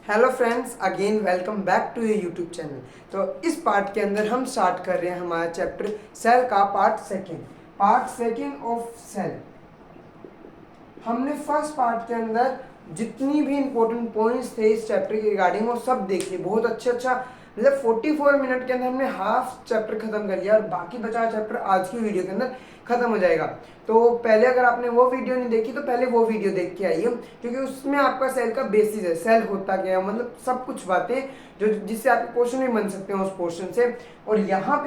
Hello friends, again welcome back to your YouTube channel. तो इस part के अंदर हम स्टार्ट कर रहे हैं हमारा चैप्टर सेल का पार्ट सेकेंड ऑफ सेल। हमने फर्स्ट पार्ट के अंदर जितनी भी इंपॉर्टेंट पॉइंट्स थे इस चैप्टर के रिगार्डिंग वो सब देख लिए। बहुत अच्छा मतलब 44 मिनट के अंदर हमने हाफ चैप्टर खत्म कर लिया और बाकी बचा चैप्टर आज की वीडियो के अंदर खत्म हो जाएगा। तो पहले अगर आपने वो वीडियो नहीं देखी तो पहले वो वीडियो देख के आइए, क्योंकि उसमें आपका सेल का बेसिस है, सेल होता क्या है, मतलब सब कुछ बातें जो जिससे आपके क्वेश्चन भी बन सकते हैं उस पोर्शन से। और यहाँ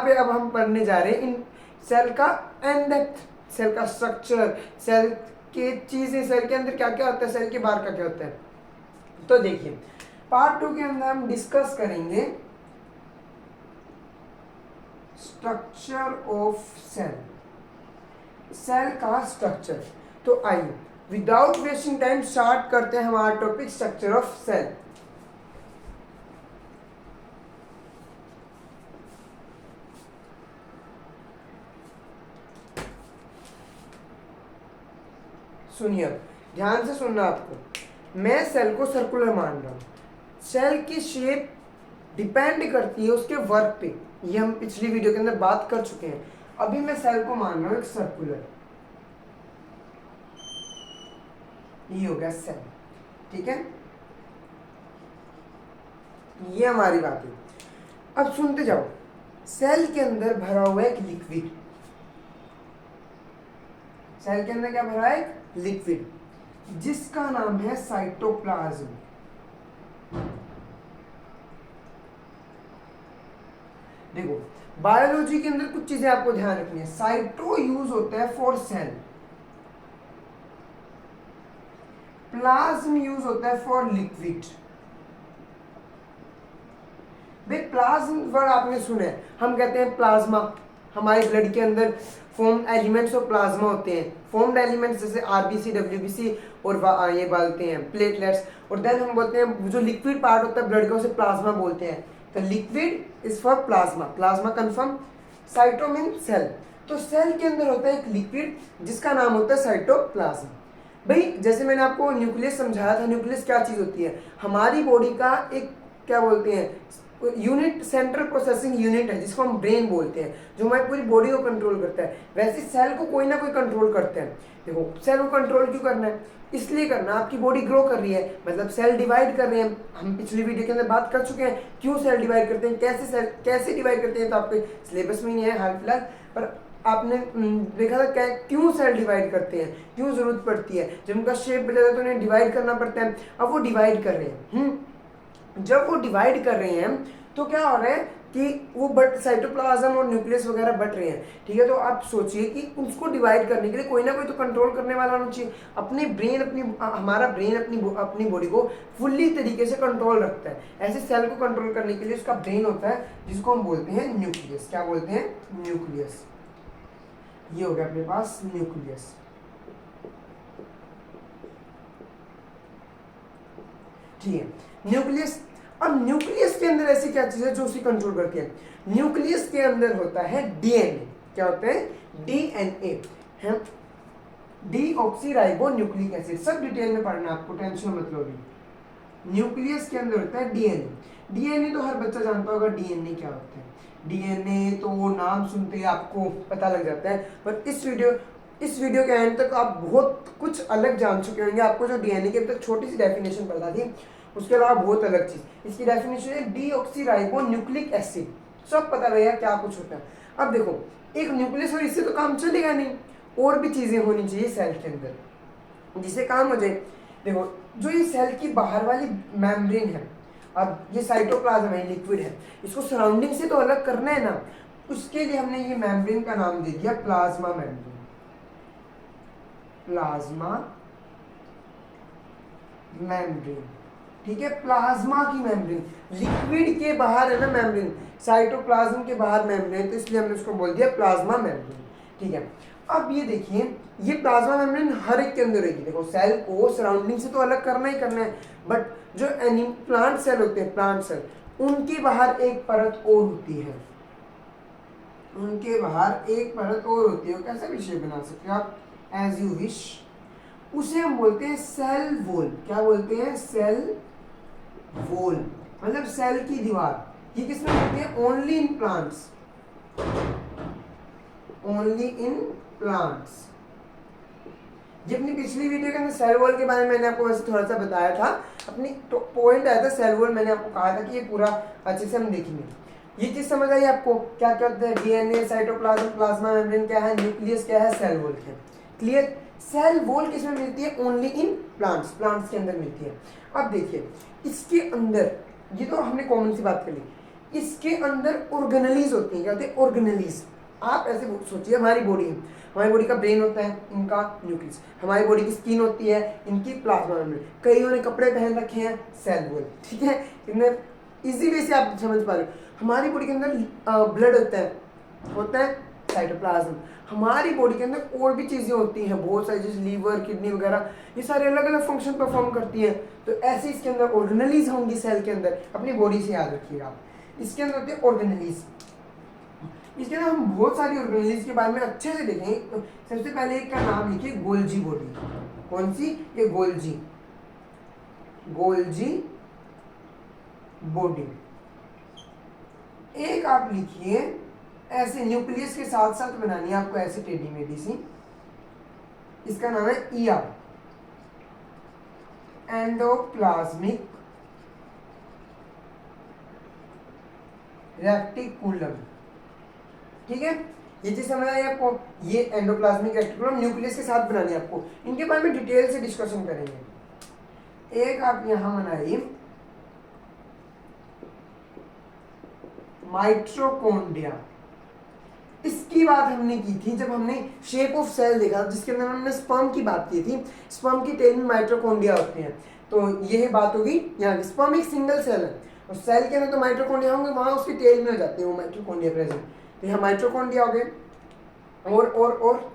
पे अब हम पढ़ने जा रहे हैं इन सेल का इन डेप्थ, सेल का स्ट्रक्चर, सेल के चीजें, सेल के अंदर क्या क्या होता है, सेल के बाहर का क्या होता है। तो देखिए पार्ट 2 के अंदर हम डिस्कस करेंगे स्ट्रक्चर ऑफ सेल, सेल का स्ट्रक्चर। तो आइए विदाउट वेस्टिंग टाइम स्टार्ट करते हैं हमारा टॉपिक स्ट्रक्चर ऑफ सेल। सुनिए, ध्यान से सुनना आपको। मैं सेल को सर्कुलर मान रहा हूं। सेल की शेप डिपेंड करती है उसके वर्क पे, ये हम पिछली वीडियो के अंदर बात कर चुके हैं। अभी मैं सेल को मान रहा हूं एक सर्कुलर, ये हो गया सेल, ठीक है। ये हमारी बात है। अब सुनते जाओ। सेल के अंदर भरा हुआ एक लिक्विड, सेल के अंदर क्या भरा है, एक लिक्विड, जिसका नाम है साइटोप्लाज्म। देखो बायोलॉजी के अंदर कुछ चीजें आपको ध्यान रखनी है। साइटो यूज होता है फॉर सेल, प्लाज्म यूज होता है फॉर लिक्विड। भाई प्लाज्म वर्ड आपने सुना है, हम कहते हैं प्लाज्मा। हमारे ब्लड के अंदर फॉर्म्ड एलिमेंट्स ऑफ प्लाज्मा होते हैं। फॉर्म्ड एलिमेंट्स जैसे आरबीसी, डब्ल्यूबीसी और ये बोलते हैं प्लेटलेट्स। और देन हम बोलते हैं जो लिक्विड पार्ट होता है ब्लड का उसे प्लाज्मा बोलते हैं। तो liquid is for plasma, plasma confirm. Cyto mean cell. तो सेल के अंदर होता है एक लिक्विड जिसका नाम होता है साइटोप्लाज्म। भाई जैसे मैंने आपको न्यूक्लियस समझाया था, न्यूक्लियस क्या चीज होती है, हमारी बॉडी का एक क्या बोलते हैं यूनिट, सेंट्रल प्रोसेसिंग यूनिट है, जिसको हम ब्रेन बोलते हैं, जो हमारी पूरी बॉडी को कंट्रोल करता है। वैसे सेल को कोई ना कोई कंट्रोल करते हैं। देखो सेल को कंट्रोल क्यों करना है, इसलिए करना, आपकी बॉडी ग्रो कर रही है, मतलब सेल डिवाइड कर रहे हैं। हम पिछली वीडियो के अंदर बात कर चुके हैं क्यों सेल डिवाइड करते हैं, कैसे सेल कैसे डिवाइड करते हैं। तो आपके सिलेबस में नहीं है हाल फिलहाल, पर आपने देखा था क्या क्यों सेल डिवाइड करते हैं, क्यों जरूरत पड़ती है। जब उनका शेप बदलता है तो उन्हें डिवाइड करना पड़ता है। अब वो डिवाइड कर रहे हैं, जब वो डिवाइड कर रहे हैं तो क्या हो रहा है कि वो साइटोप्लाज्म और न्यूक्लियस वगैरह बढ़ रहे हैं, ठीक है। तो आप सोचिए कि उसको डिवाइड करने के लिए कोई ना कोई तो कंट्रोल करने वाला होना चाहिए। अपनी ब्रेन हमारा ब्रेन अपनी बॉडी को फुल्ली तरीके से कंट्रोल रखता है। ऐसे सेल को कंट्रोल करने के लिए उसका ब्रेन होता है, जिसको हम बोलते हैं न्यूक्लियस। क्या बोलते हैं, न्यूक्लियस। ये हो गया अपने पास न्यूक्लियस, ठीक है। न्यूक्लियस, अब न्यूक्लियस के अंदर ऐसी क्या चीज है जो उसे कंट्रोल करती है। न्यूक्लियस के अंदर होता है डीएनए। क्या होता है, डीएनए है, डीऑक्सीराइबो न्यूक्लिक एसिड। सब डिटेल में पढ़ना आपको, टेंशन मत लो। न्यूक्लियस के अंदर होता है डीएनए। डीएनए तो हर बच्चा जानता होगा डीएनए क्या होता है। डीएनए तो वो नाम सुनते ही आपको पता लग जाता है, पर इस वीडियो के एंड तक आप बहुत कुछ अलग जान चुके होंगे। आपको जो डीएनए के तक छोटी सी डेफिनेशन पता थी, उसके अलावा बहुत अलग चीज। इसकी डेफिनेशन है डीऑक्सीराइबो न्यूक्लिक एसिड। सब पता रहेगा क्या कुछ होता है। अब देखो एक न्यूक्लियस और इससे तो काम चलेगा नहीं, और भी चीजें होनी चाहिए सेल के अंदर जिससे काम हो जाए। देखो जो ये सेल की बाहर वाली मेम्ब्रेन है, अब ये साइटोप्लाज्म है, लिक्विड है, इसको सराउंडिंग से तो अलग करना है ना, उसके लिए हमने ये मेम्ब्रेन का नाम दे दिया प्लाज्मा मेम्ब्रेन। प्लाज्मा मेम्ब्रेन, ठीक है, प्लाज्मा की मेम्ब्रेन। लिक्विड के बाहर है ना मेम्ब्रेन, साइटोप्लाज्म के बाहर मेम्ब्रेन, तो इसलिए हमने उसको बोल दिया प्लाज्मा मेम्ब्रेन, ठीक है। अब ये देखिए ये प्लाज्मा मेम्ब्रेन हर एक के अंदर रहेगी। देखो सेल को सराउंडिंग से तो अलग करना ही करना है, बट जो प्लांट सेल होते हैं, प्लांट सेल, उनके बाहर एक परत और होती है, उनके बाहर एक परत और होती है। कैसा विषय बना सकते हो आप, एज यू विश। उसे हम बोलते हैं सेल वॉल। क्या बोलते हैं, सेल वॉल मतलब सेल की दीवार। ये किसमें मिलती है? Only in plants, only in plants. ये अपनी पिछली वीडियो के अंदर सेल वॉल के बारे में मैंने आपको वैसे थोड़ा सा बताया था, अपनी तो पॉइंट आया था सेल वॉल, मैंने आपको कहा था कि ये पूरा अच्छे से हम देखेंगे। ये चीज समझ आई आपको? क्या क्या होता है? डीएनए, साइटोप्लाज्म, प्लाज्मा मेम्ब्रेन क्या है, न्यूक्लियस क्या है, सेल वॉल क्या है। क्लियर? सेल वॉल किसमें मिलती है? ओनली इन प्लांट्स, प्लांट्स के अंदर मिलती है। अब देखिए इसके अंदर, ये तो हमने कॉमन सी बात कर ली, इसके अंदर ऑर्गेनेलीज होती हैं। क्या होती है? ऑर्गेनेलीज। आप ऐसे सोचिए, हमारी बॉडी है, हमारी बॉडी का ब्रेन होता है, इनका न्यूक्लियस, हमारी बॉडी की स्किन होती है, इनकी प्लाज्मा मेम्ब्रेन, कईयों ने कपड़े पहन रखे हैं, सेल वॉल। ठीक है, इनमें इजी वे से आप समझ पा रहे हो। हमारी बॉडी के अंदर ब्लड होता है साइटोप्लाज्म। हमारी बॉडी के अंदर और भी चीजें होती हैं बहुत सारी, जैसे लीवर, किडनी वगैरह, ये सारे अलग अलग फंक्शन परफॉर्म करती हैं। तो ऐसे इसके अंदर ऑर्गेनेलीज होंगी सेल के अंदर, अपनी बॉडी से याद रखिएगा आप। इसके अंदर होते हैं ऑर्गेनेलीज। इसके अंदर हम बहुत सारी ऑर्गेनेलीज के बारे में अच्छे से देखेंगे। तो सबसे पहले एक का नाम लिखिए, गोल्जी बॉडी। कौन सी? ये गोल्जी, गोल्जी बॉडी। एक आप लिखिए ऐसे, न्यूक्लियस के साथ साथ बनानी है आपको ऐसे टेढ़ी मेढ़ी सी, इसका नाम है ईआर, एंडोप्लाज्मिक रेटिकुलम। ठीक है, ये चीज समझ आई आपको? ये एंडोप्लाज्मिक रेटिकुलम न्यूक्लियस के साथ बनानी है आपको। इनके बारे में डिटेल से डिस्कशन करेंगे। एक आप यहां बनाइए माइटोकॉन्ड्रिया। इसकी बात हमने की थी जब हमने शेप ऑफ सेल देखा, जिसके अंदर हमने स्पर्म की बात की थी। स्पर्म की टेल में माइटोकॉन्ड्रिया होते हैं। तो यह बात होगी यहाँ की। स्पर्म एक सिंगल सेल है और सेल के अंदर तो माइटोकॉन्ड्रिया होंगे, वहां उसकी टेल में हो जाते हैं वो माइटोकॉन्ड्रिया प्रेजेंट। तो यहाँ माइटोकॉन्ड्रिया हो गए। और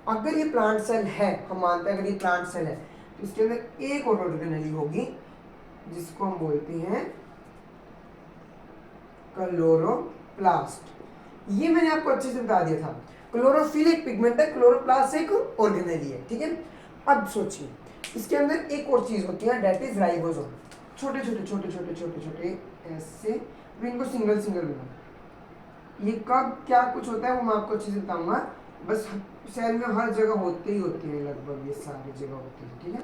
अगर ये प्लांट सेल है, हम मानते हैं अगर ये प्लांट सेल है, तो इसके अंदर एक और ऑर्गेनेली होगी जिसको हम बोलते हैं क्लोरोप्लास्ट। ये मैंने आपको अच्छे से बता दिया था। क्लोरोफिल एक पिगमेंट है, क्लोरोप्लास्ट एक ऑर्गेनेली है। ठीक है, अब सोचिए इसके अंदर एक और चीज होती है, दैट इज राइबोसोम। छोटे छोटे छोटे छोटे छोटे छोटे ऐसे, इनको सिंगल सिंगल बना। ये कब क्या कुछ होता है वो मैं आपको अच्छे से बताऊंगा। बस सेल में हर जगह होते ही होते हैं, लगभग ये सारी जगह होती है। ठीक है,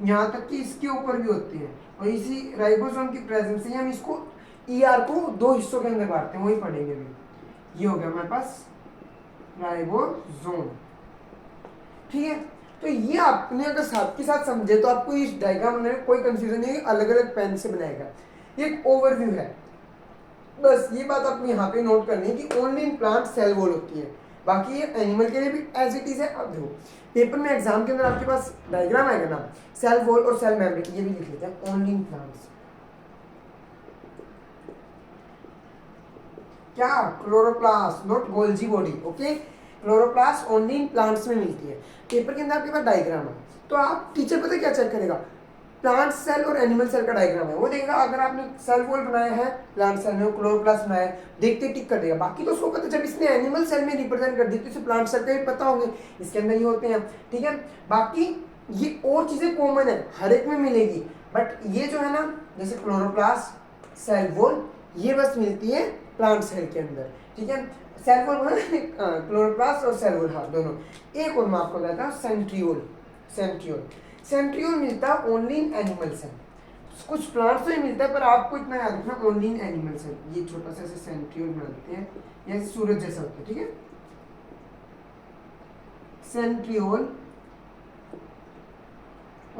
यहाँ तक कि इसके ऊपर भी होते हैं। और इसी राइबोसोम की प्रेजेंस से हम इसको ईआर को दो हिस्सों के अंदर बांटते हैं, वही पढ़ेंगे अभी। ये हो गया हमारे पास राइबोसोम। ठीक है, तो ये आपने अगर साथ के साथ समझे तो आपको इस डायग्राम बनाने में कोई कंफ्यूजन नहीं है, अलग अलग पेन से बनाएगा। ये एक ओवरव्यू है, बस ये बात आपको यहाँ पे नोट करनी है कि only in plant cell wall होती है, बाकी ये एनिमल के लिए भी एज इट इज है। अब देखो पेपर में एग्जाम के अंदर आपके पास डायग्राम आएगा ना, सेल वॉल और सेल मेम्ब्रेन, ये भी लिख लेते हैं ओनली इन प्लांट्स। क्या? Chloroplast, not Golgi body. Okay, chloroplast only in plants में मिलती है। पेपर के अंदर आपके पास डायग्राम है, तो आप टीचर पता क्या चेक करेगा? प्लांट सेल और एनिमल सेल का डायग्राम है, वो देखेगा। अगर आपने सेल वॉल बनाया है प्लांट सेल में, क्लोरोप्लास्ट बनाया है, देखते टिक कर देगा। बाकी तो उसको पता, जब इसने एनिमल सेल में रिप्रेजेंट कर दी तो इसे प्लांट सेल का भी पता होंगे, इसके अंदर ही होते हैं। ठीक है, बाकी ये और चीजें कॉमन है, हर एक में मिलेगी, बट ये जो है ना, जैसे क्लोरोप्लास्ट, सेल वॉल, ये बस मिलती है प्लांट सेल के अंदर। ठीक है, सेल वॉल क्लोरोप्लास्ट और सेल वॉल, हाँ दोनों। एक और मैं आपको बताता हूँ, सेंट्रियोल। सेंट्रियोल सेंट्रियोल मिलता है ओनली इन एनिमल सेल। कुछ प्लांट्स में मिलता है, पर आपको इतना याद रखना ओनली इन एनिमल सेल। ये छोटा सा ऐसे सेंट्रियोल बनाते हैं, जैसे सूरज जैसा होता है। ठीक है, centriole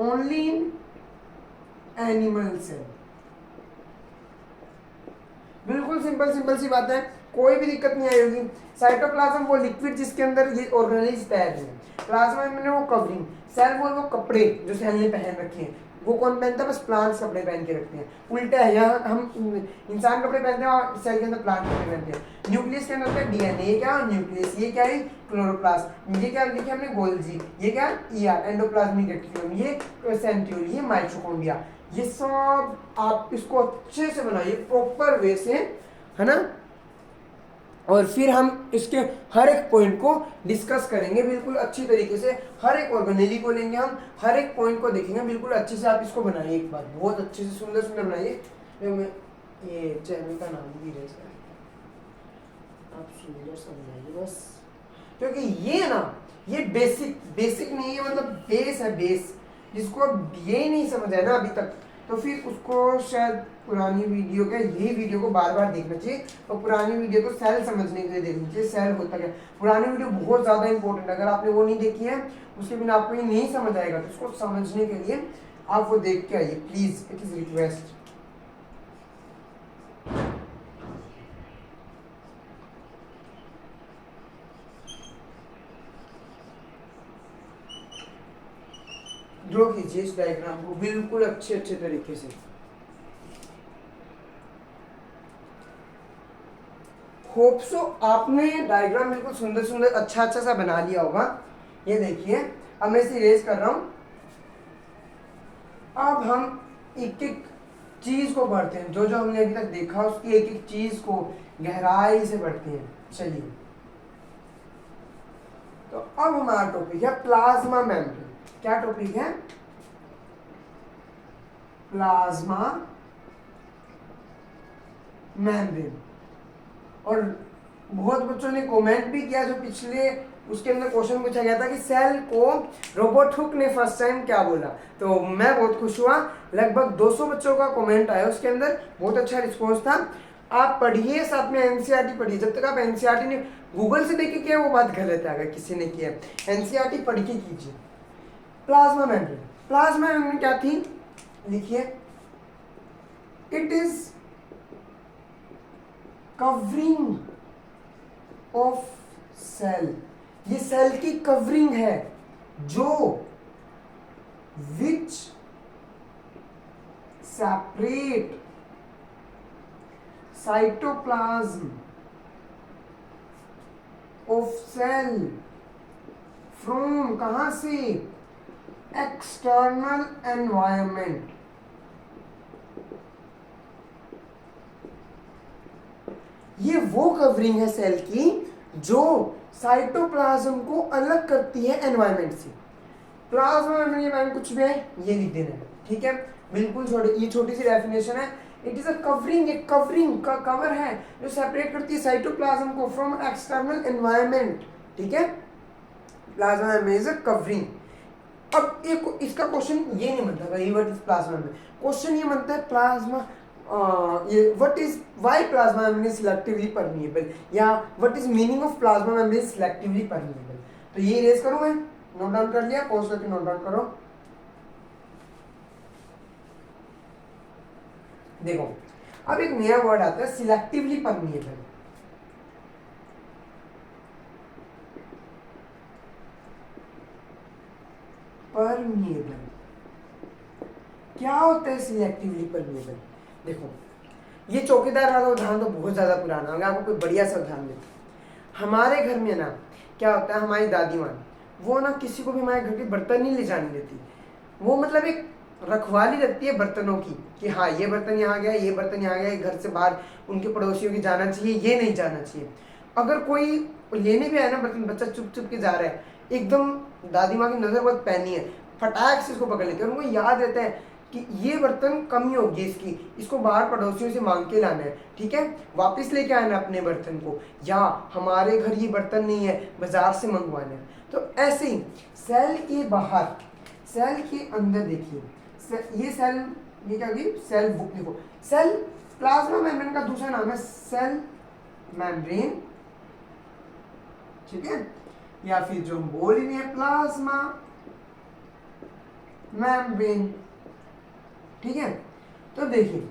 only in animal cell. बिल्कुल सिंपल सिंपल सी बात है, कोई भी दिक्कत नहीं आई होगी। साइटोप्लाज्म वो लिक्विड जिसके अंदर ये ऑर्गेनेलीज तैयार है। प्लाज्मा में वो कवरिंग, सेल वॉल वो कपड़े जो सेल ने पहन रखे हैं। वो कौन पहनता है? बस प्लांट्स कपड़े पहन के रखते हैं। उल्टा है, यहाँ हम इंसान कपड़े पहनते हैं और सेल के अंदर प्लांट कपड़े पहनते हैं। न्यूक्लियस के अंदर होता है डीएनए, ये क्या? न्यूक्लियस। ये क्या है? क्लोरोप्लास्ट। ये क्या लिखे हमने? गोल्जी। ये क्या? ER, endoplasmic reticulum. ये सेंट्रियोल, ये माइटोकॉन्ड्रिया। ये सब आप इसको अच्छे से बनाइए प्रॉपर वे से, है ना। और फिर हम इसके हर एक पॉइंट को डिस्कस करेंगे बिल्कुल अच्छी तरीके से। हर एक ऑर्गेनेली को लेंगे हम, हर एक पॉइंट को देखेंगे बिल्कुल अच्छे से। आप इसको बनाइए एक बार, बहुत अच्छे से सुंदर सुंदर बनाइए। ये चैनल का नाम भी रहे सर, आप सुंदर सा बनाइए बस, क्योंकि ये ना ये बेसिक नहीं है, मतलब बेस है, बेस जिसको अब ये नहीं समझ है ना अभी तक, तो फिर उसको शायद पुरानी वीडियो का यही वीडियो को बार बार देखना चाहिए और पुरानी वीडियो को सेल समझने के लिए देखनी चाहिए। सेल होता क्या, पुरानी वीडियो बहुत ज़्यादा इंपॉर्टेंट है। अगर आपने वो नहीं देखी है उसके बिना आपको ये नहीं समझ आएगा, तो उसको समझने के लिए आप वो देख के आइए please, it is request. Draw कीजिए इस डायग्राम को बिल्कुल अच्छे तरीके से। होप सो आपने डायग्राम बिल्कुल सुंदर सुंदर अच्छा सा बना लिया होगा। ये देखिए, अब मैं इसे इरेज कर रहा हूं। अब हम एक एक चीज को पढ़ते हैं, जो जो हमने अभी तक देखा उसकी एक एक चीज को गहराई से पढ़ते हैं। चलिए, तो अब हमारा टॉपिक है प्लाज्मा मेम्ब्रेन। क्या टॉपिक है? Plasma membrane. और बहुत बच्चों ने कमेंट भी किया, जो पिछले उसके अंदर क्वेश्चन पूछा गया था कि सेल को रॉबर्ट हुक ने फर्स्ट टाइम क्या बोला, तो मैं बहुत खुश हुआ। लगभग 200 बच्चों का कमेंट आया उसके अंदर, बहुत अच्छा रिस्पॉन्स था। आप पढ़िए, साथ में एनसीईआरटी पढ़िए। जब तक आप एनसीईआरटी ने गूगल से देख के किया वो बात गलत है, अगर किसी ने किया एनसीईआरटी पढ़ के कीजिए। प्लाज्मा मेम्ब्रेन, प्लाज्मा मेम्ब्रेन क्या थी, लिखिए, it is covering of cell. ये सेल की कवरिंग है जो which separate cytoplasm of cell from, कहां से? External environment. ये वो कवरिंग है सेल की जो साइटोप्लाज्म को अलग करती है एनवायरनमेंट से। प्लाज्मा में कुछ भी है ये लिख देना है, ठीक है? बिल्कुल ये छोटी सी डेफिनेशन है। इट इज अ कवरिंग, एक कवरिंग का कवर है जो सेपरेट करती है साइटोप्लाज्म को फ्रॉम एक्सटर्नल एनवायरनमेंट, ठीक है? प्लाज्मा में इज अ कवरिंग। अब एक इसका क्वेश्चन ये नहीं बनता व्हाट इज प्लाज्मा में, क्वेश्चन ये बनता है प्लाज्मा ये what is why plasma membrane is selectively permeable, या what is meaning of plasma membrane selectively permeable. तो ये इरेज करूं मैं, नोट डाउन कर लिया, पॉज करके नोट डाउन करो। देखो, अब एक नया वर्ड आता है सिलेक्टिवली परमिएबल। परमिएबल क्या होता है? Selectively permeable. देखो, ये चौकीदार वाला उदाहरण तो बहुत ज्यादा पुराना होगा, आपको कोई बढ़िया सा उदाहरण देते। हमारे घर में ना क्या होता है, हमारी दादी माँ वो ना किसी को भी हमारे घर के बर्तन नहीं ले जाने देती। वो मतलब एक रखवाली रखती है बर्तनों की कि हाँ ये बर्तन यहाँ गया, ये बर्तन यहाँ गया, घर से बाहर उनके पड़ोसियों की जाना चाहिए, ये नहीं जाना चाहिए। अगर कोई लेने भी आया ना बर्तन, बच्चा चुप चुप के जा रहा है, एकदम दादी माँ की नज़र बहुत पैनी है, फटाक से इसको पकड़ लेते हैं। उनको याद रहता है कि ये बर्तन कमी होगी इसकी, इसको बाहर पड़ोसियों से मांग के लाना है, ठीक है? वापस लेके आना अपने बर्तन को, या हमारे घर ये बर्तन नहीं है बाजार से मंगवाना है। तो ऐसे ही सेल के बाहर, सेल के अंदर देखिए, ये सेल, ये क्या होगी? Cell book. देखो, सेल प्लाज्मा मेम्ब्रेन का दूसरा नाम है सेल मेम्ब्रेन, ठीक है? या फिर जो हम बोल रहे हैं प्लाज्मा मेम्ब्रेन, ठीक है? तो देखिए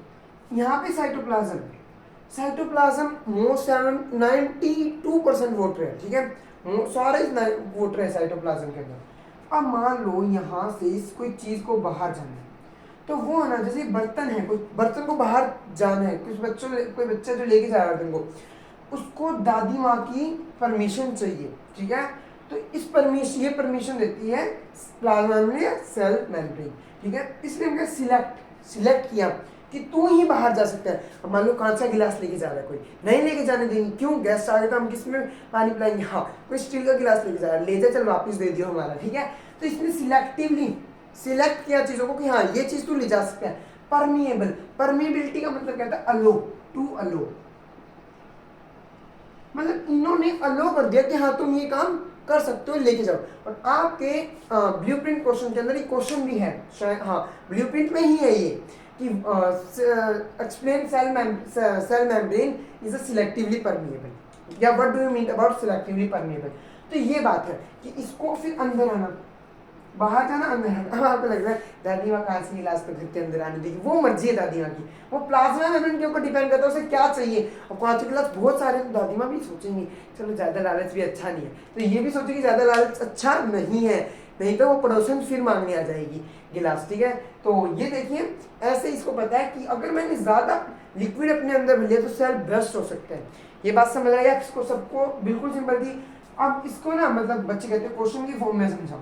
यहाँ पे साइटोप्लाज्म, साइटोप्लाज्म मोस्ट 92% वाटर है, ठीक है? सारे वाटर है साइटोप्लाज्म के अंदर। अब मान लो यहाँ से कोई चीज को बाहर जाना है, तो वो है ना, जैसे बर्तन है, कोई बर्तन को बाहर जाना है, कोई बच्चा जो लेके जा रहा है बर्तन को, उसको दादी माँ की परमिशन चाहिए, ठीक है? तो इस परमिशन, ये परमिशन देती है प्लाज्मा मेम्ब्रेन या सेल मेम्ब्रेन, ठीक है। इसलिए हमने सिलेक्ट किया कि तू ही बाहर जा सकता है। अब मान लो कांच का गिलास लेके जा रहा है, कोई नहीं लेके जाने देंगे, क्यों, गेस्ट आ गए तो हम किस में पानी पिलाएंगे, हाँ कोई स्टील का गिलास लेके जा रहा है, ले जा, चल वापस दे दियो हमारा, ठीक है। तो इसने सिलेक्टिवली सिलेक्ट किया चीज़ों को कि हाँ ये चीज़ तू ले जा सकता है। परमिएबल, परमिएबिलिटी का मतलब कहता है अलो, टू अलो, मतलब इन्होंने अलो कर दिया कि हाँ तुम ये काम कर सकते हो, लेके जाओ। और आपके ब्लूप्रिंट क्वेश्चन के अंदर एक क्वेश्चन भी है शायद, हाँ ब्लूप्रिंट में ही है ये कि explain cell membrane is a selectively permeable, या what do you mean about selectively permeable. तो ये बात है कि इसको फिर अंदर आना, बाहर जाना, अंदर आना। अब आपको लग रहा है दादी माँ कहाँ से गिलास तो घर के अंदर आने देगी, वो मर्जी है दादी माँ की, वो प्लाज्मा मेम्ब्रेन के ऊपर डिपेंड करता है उसे क्या चाहिए। और कांच के गिलास बहुत सारे, तो दादी माँ भी सोचेंगी चलो ज़्यादा लालच भी अच्छा नहीं है, तो ये भी सोचेगी ज़्यादा लालच अच्छा नहीं है, नहीं तो वो पड़ोसन फिर मांगने आ जाएगी गिलास, ठीक है। तो ये देखिए ऐसे इसको पता है कि अगर मैंने ज़्यादा लिक्विड अपने अंदर लिया तो सेल ब्रस्ट हो सकता है। ये बात समझ रहा है इसको, सबको बिल्कुल सिंपल थी। अब इसको ना मतलब बच्चे कहते हैं क्वेश्चन की फॉर्म में समझाओ,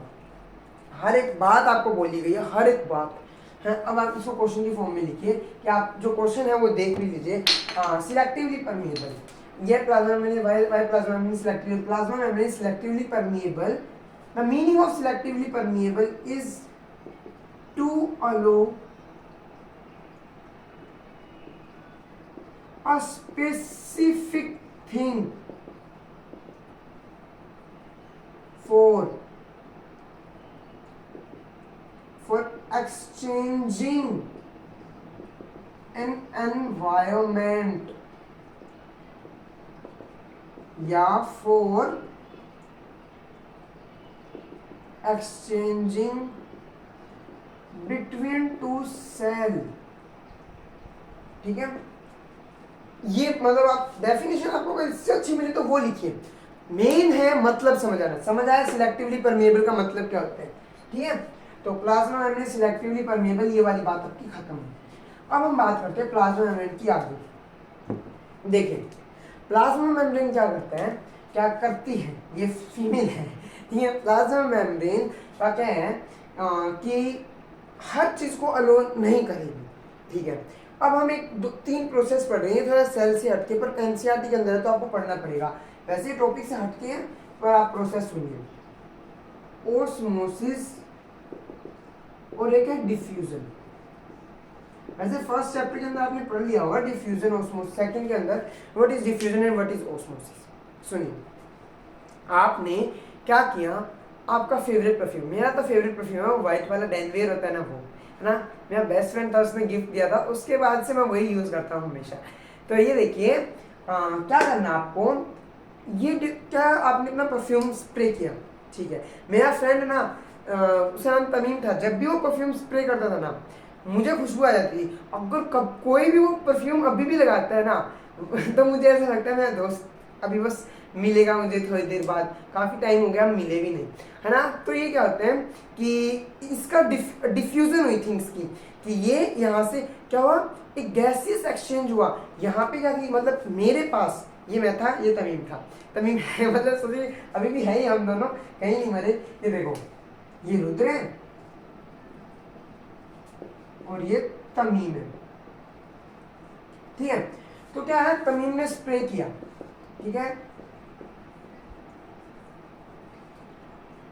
हर एक बात आपको बोली गई है, हर एक बात है। अब आप इसको क्वेश्चन की फॉर्म में लिखिए कि आप जो क्वेश्चन है वो देख भी लीजिए। सिलेक्टिवली परमिएबल, ये plasma membrane, why plasma membrane selectively, plasma membrane selectively permeable, the meaning of selectively permeable is to allow a specific thing for exchanging an environment या for exchanging between two cell, ठीक है। ये मतलब आप definition आपको अगर इससे अच्छी मिले तो वो लिखिए, मेन है मतलब समझ आना, समझ आया सिलेक्टिवली परमिएबल का मतलब क्या होता है, ठीक है। तो प्लाज्मा मेम्ब्रेन सिलेक्टिवली परमिएबल, ये वाली बात आपकी खत्म है। अब हम बात करते हैं प्लाज्मा मेम्ब्रेन की आगे। देखिए प्लाज्मा मेम्ब्रेन क्या करता है, क्या करती है, ये फीमेल है, ठीक है। प्लाज्मा मेम्ब्रेन का क्या है कि हर चीज़ को अलो नहीं करेगी, ठीक है। अब हम एक दो तीन प्रोसेस पढ़ रहे हैं, थोड़ा सेल से हटके, पर एनसीईआरटी के अंदर है तो आपको पढ़ना पड़ेगा, वैसे टॉपिक से हटके है पर आप प्रोसेस सुनिए। ओस्मोसिस और एक है डिफ्यूजन। वैसे फर्स्ट चैप्टर के अंदर आपने पढ़ लिया होगा डिफ्यूजन ओस्मोसिस, सेकंड के अंदर what is diffusion and what is osmosis. सुनिए, आपने क्या किया, आपका फेवरेट परफ्यूम, मेरा तो फेवरेट परफ्यूम है वो व्हाइट वाला डेनवेयर होता है ना, वो है ना, मेरा बेस्ट फ्रेंड था, उसने गिफ्ट दिया था, उसके बाद से मैं वही यूज़ करता हूँ हमेशा। तो ये देखिए क्या करना आपको, ये क्या आपने अपना परफ्यूम स्प्रे किया, ठीक है। मेरा फ्रेंड ना उसका नाम तमीम था, जब भी वो परफ्यूम स्प्रे करता था ना मुझे खुशबू आ जाती थी। अगर कब कोई भी वो परफ्यूम अभी भी लगाता है ना तो मुझे ऐसा लगता है मेरा दोस्त अभी बस मिलेगा मुझे थोड़ी देर बाद, काफ़ी टाइम हो गया हम मिले भी नहीं, है ना। तो ये क्या होता है कि इसका डिफ्यूजन हुई थिंग्स की, कि ये यहाँ से क्या हुआ, एक गैसियस एक्सचेंज हुआ, यहाँ पे क्या थी, मतलब मेरे पास ये मैं था, ये तमीम था, तमीम है मतलब सोचिए अभी भी है ही, हम दोनों कहीं नहीं मरे। ये देखो ये रुद्र है और ये तमीम है, ठीक है। तो क्या है, तमीम ने स्प्रे किया, ठीक है,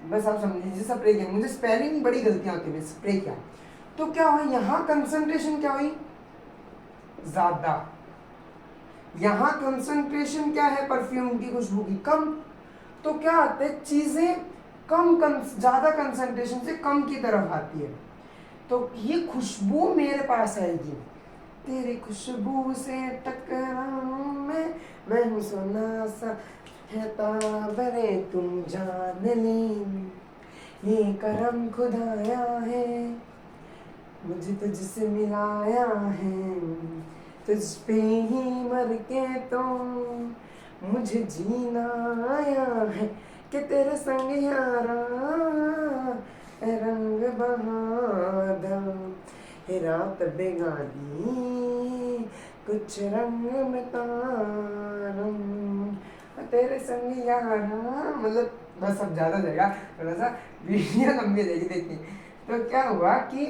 बस आप समझ लीजिए स्प्रे किया, मुझे स्पेलिंग बड़ी गलतियां होती है, स्प्रे किया तो क्या हुआ, यहाँ कंसंट्रेशन क्या हुई, ज्यादा, यहाँ कंसंट्रेशन क्या है परफ्यूम की खुशबू की, कम। तो क्या आते हैं चीजें ज्यादा कंसंट्रेशन से कम की तरफ आती है, तो ये खुशबू मेरे पास आएगी, तेरी खुशबू से टकराऊं मैं हूँ सोना सा है ताबरे तुम जान ली, ये करम खुदाया है मुझे तुझसे मिलाया है, तुझ पे ही मर के तो मुझे जीना आया है, कि तेरे संग यारा रंग बहादा रात बेगानी कुछ रंग में तारम, तेरे संग यारा, मतलब बस अब ज़्यादा जाएगा, थोड़ा सा वीडियो लंबी जाएगी। देखिए तो क्या हुआ कि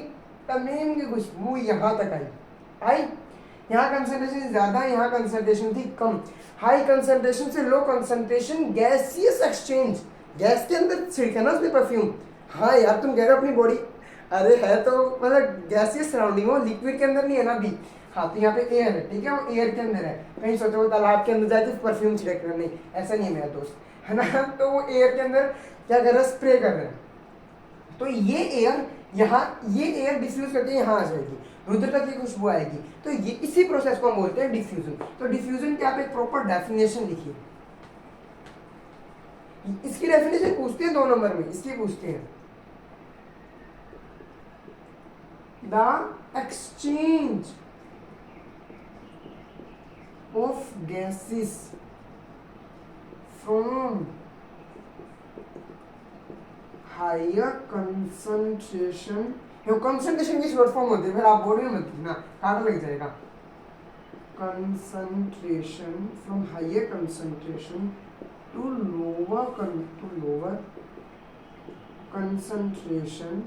तमीम की खुशबू यहाँ तक आई। यहाँ कंसंट्रेशन ज़्यादा, यहाँ कंसंट्रेशन थी कम। हाई कंसंट्रेशन से low concentration gaseous exchange, gas के अंदर छिड़के ना उसने परफ्यूम। हाँ यार तुम कह रहे हो अपनी बॉडी, अरे है तो मतलब गैसियस सराउंडिंग हो, लिक्विड के अंदर नहीं है ना अभी। हाँ तो यहाँ पे एयर है, ठीक है, वो एयर के अंदर है। कहीं सोचो वो तालाब के अंदर जाके परफ्यूम छिड़क रहे, नहीं ऐसा नहीं है मेरा दोस्त, है ना। तो वो एयर के अंदर क्या कर रहे हैं, स्प्रे कर रहे हैं। तो ये एयर यहाँ, ये एयर डिफ्यूज करके यहाँ आ जाएगी, रुद्रता की खुशबू आएगी। तो ये इसी प्रोसेस को हम बोलते हैं डिफ्यूजन। तो डिफ्यूजन की आप एक प्रॉपर डेफिनेशन लिखिए। इसकी डेफिनेशन पूछते हैं 2 नंबर में, इसकी पूछते हैं the exchange of gases from higher concentration, concentration की शॉर्ट फॉर्म होती है, फिर आप बोर्ड में मत लिखना, काटा लग जाएगा। Concentration from higher concentration to lower concentration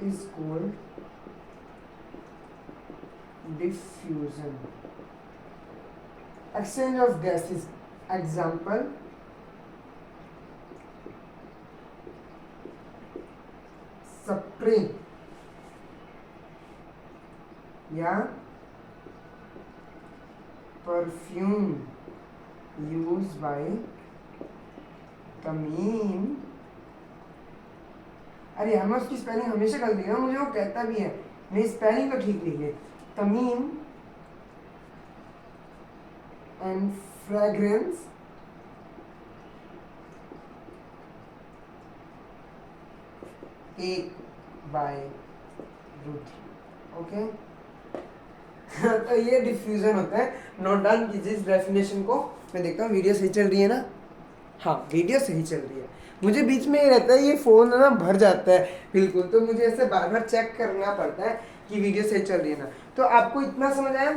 is called diffusion. Exchange of gases, example spray या परफ्यूम यूज बाय तमीम। अरे हमें उसकी स्पेलिंग हमेशा गलती है, मुझे वो कहता भी है, मेरी स्पेलिंग तो ठीक लिखिए, तमीम एंड फ्रेग्रेंस एक बाय रुद्र। ओके तो ये डिफ्यूजन होता है। नोट डाउन कीजिए इस डेफिनेशन को। मैं देखता हूँ वीडियो सही चल रही है ना, हाँ वीडियो सही चल रही है। मुझे बीच में ये रहता है, ये फ़ोन ना भर जाता है बिल्कुल, तो मुझे ऐसे बार बार चेक करना पड़ता है कि वीडियो सही चल रही है ना। तो आपको इतना समझ आया